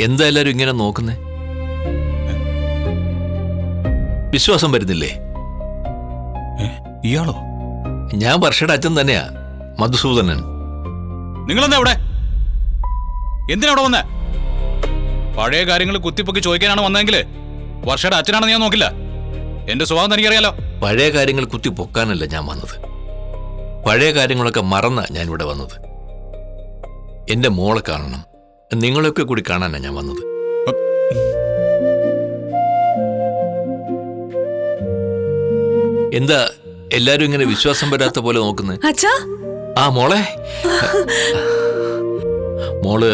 എന്താ എല്ലാരും ഇങ്ങനെ നോക്കുന്നേ? വിശ്വാസം വരുന്നില്ലേ? ഇയാളോ? ഞാൻ വർഷയുടെ അച്ഛൻ തന്നെയാ, മധുസൂദനൻ. നിങ്ങളെന്താ ഇവിടെ? എന്തിനാ ഇവിടെ വന്നേ? പഴയ കാര്യങ്ങൾ കുത്തിപ്പൊക്കി ചോദിക്കാനാണ് വന്നതെങ്കിൽ വർഷയുടെ അച്ഛനാണെന്ന് ഞാൻ നോക്കില്ല. എന്റെ സ്വഭാവം തനിക്കറിയാലോ. പഴയ കാര്യങ്ങൾ കുത്തി പൊക്കാനല്ല ഞാൻ വന്നത്. പഴയ കാര്യങ്ങളൊക്കെ മറന്ന ഞാൻ ഇവിടെ വന്നത്. എന്റെ മോളെ കാണണം, നിങ്ങളെയൊക്കെ കൂടി കാണാനാണ് ഞാൻ വന്നത്. എന്താ എല്ലാരും ഇങ്ങനെ വിശ്വാസം വരാത്ത പോലെ നോക്കുന്നത്? ആ മോളെ, മോള്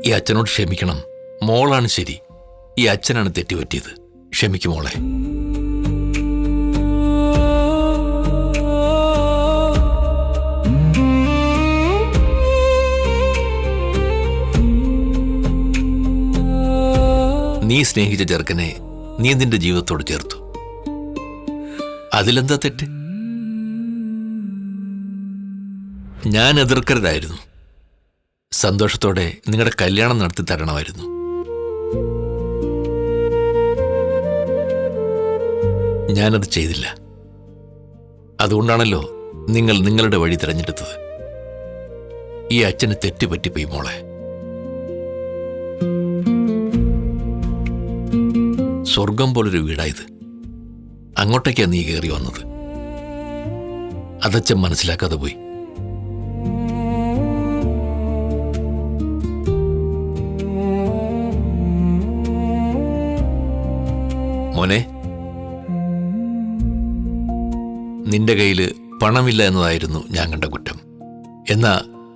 ഈ അച്ഛനോട് ക്ഷമിക്കണം. മോളാണ് ശരി, ഈ അച്ഛനാണ് തെറ്റുപറ്റിയത്. ക്ഷമിക്കും മോളെ. നീ സ്നേഹിച്ച ചെറുക്കനെ നീ നിന്റെ ജീവിതത്തോട് ചേർത്തു. അതിലെന്താ തെറ്റ്? ഞാൻ എതിർക്കരുതായിരുന്നു. സന്തോഷത്തോടെ നിങ്ങളുടെ കല്യാണം നടത്തി തരണമായിരുന്നു. ഞാനത് ചെയ്തില്ല. അതുകൊണ്ടാണല്ലോ നിങ്ങൾ നിങ്ങളുടെ വഴി തിരഞ്ഞെടുത്തത്. ഈ അച്ഛന് തെറ്റുപറ്റിപ്പോയി മോളെ. സ്വർഗം പോലൊരു വീടായത്. അങ്ങോട്ടേക്കാ നീ കയറി വന്നത്. അതച്ഛൻ മനസ്സിലാക്കാതെ പോയി. മോനെ, നിന്റെ കയ്യിൽ പണമില്ല എന്നതായിരുന്നു ഞാൻ കണ്ട കുറ്റം. എന്നാ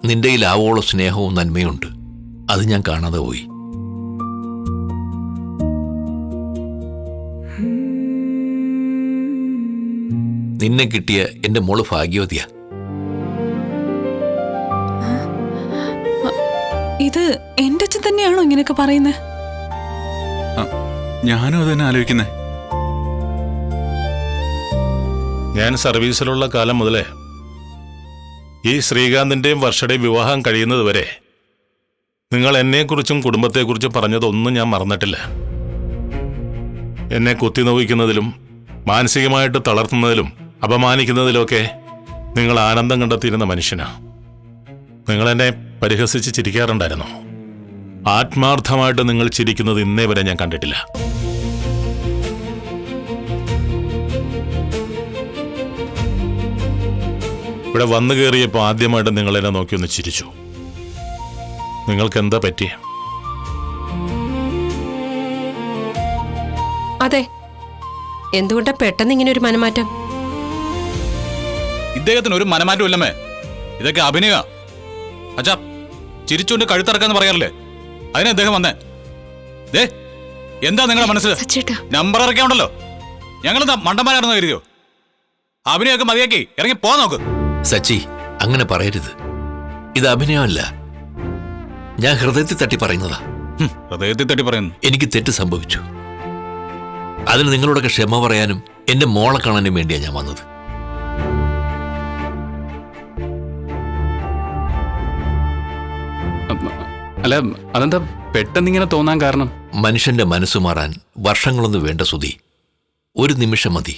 നിന്റെ കയ്യിൽ ആവോളം സ്നേഹവും നന്മയുണ്ട്. അത് ഞാൻ കാണാതെ പോയി. നിന്നെ കിട്ടിയ എന്റെ മോള് ഭാഗ്യവതിയാ. ഇത് എന്റെ അച്ഛൻ തന്നെയാണോ ഇങ്ങനെയൊക്കെ പറയുന്നത്? ഞാനും അതന്നെ ആലോചിക്കുന്നേ. ഞാൻ സർവീസിലുള്ള കാലം മുതലേ ഈ ശ്രീകാന്തിന്റെയും വർഷയുടെയും വിവാഹം കഴിയുന്നത് വരെ നിങ്ങൾ എന്നെക്കുറിച്ചും കുടുംബത്തെക്കുറിച്ചും പറഞ്ഞതൊന്നും ഞാൻ മറന്നിട്ടില്ല. എന്നെ കുത്തിനോവിക്കുന്നതിലും മാനസികമായിട്ട് തളർത്തുന്നതിലും അപമാനിക്കുന്നതിലൊക്കെ നിങ്ങൾ ആനന്ദം കണ്ടെത്തിയിരുന്ന മനുഷ്യനാ. നിങ്ങൾ എന്നെ പരിഹസിച്ച് ചിരിക്കാറുണ്ടായിരുന്നു. ആത്മാർത്ഥമായിട്ട് നിങ്ങൾ ചിരിക്കുന്നത് ഇന്നേ വരെ ഞാൻ കണ്ടിട്ടില്ല. ഇവിടെ വന്നു കയറിയപ്പോൾ ആദ്യമായിട്ട് നിങ്ങൾ എന്നെ നോക്കി ഒന്ന് ചിരിച്ചു. നിങ്ങൾക്ക് എന്താ പറ്റിയ? അതെ, എന്തുകൊണ്ടാ പെട്ടെന്ന് ഇങ്ങനെ ഒരു മനമാറ്റം? ഇദ്ദേഹത്തിന് ഒരു മനമാറ്റം ഇല്ലമ്മേ. ഇതൊക്കെ അഭിനയ. അച്ഛാ, ചിരിച്ചുകൊണ്ട് കഴുത്തറക്കാന്ന് പറയാറില്ലേ, അതിനെ അദ്ദേഹം വന്നേ. എന്താ നിങ്ങളുടെ മനസ്സിൽ? നമ്പർ ഇറക്കാണ്ടല്ലോ. ഞങ്ങളെന്താ മണ്ടന്മാരാണെന്ന് കരുതിയോ? അഭിനയൊക്കെ മതിയാക്കി ഇറങ്ങി പോവാൻ നോക്ക്. സച്ചി, അങ്ങനെ പറയരുത്. ഇത് അഭിനയമല്ല. ഞാൻ ഹൃദയത്തിൽ തട്ടി പറയുന്നതാ. ഹൃദയത്തിൽ തട്ടി പറയുന്നു? എനിക്ക് തെറ്റ് സംഭവിച്ചു. അതിന് നിങ്ങളോടൊക്കെ ക്ഷമ പറയാനും എന്റെ മോളെ കാണാനും വേണ്ടിയാ ഞാൻ വന്നത്. അല്ല, അതെന്താ പെട്ടെന്നിങ്ങനെ തോന്നാൻ കാരണം? മനുഷ്യന്റെ മനസ്സു മാറാൻ വർഷങ്ങളൊന്നും വേണ്ട സുധി. ഒരു നിമിഷം മതി.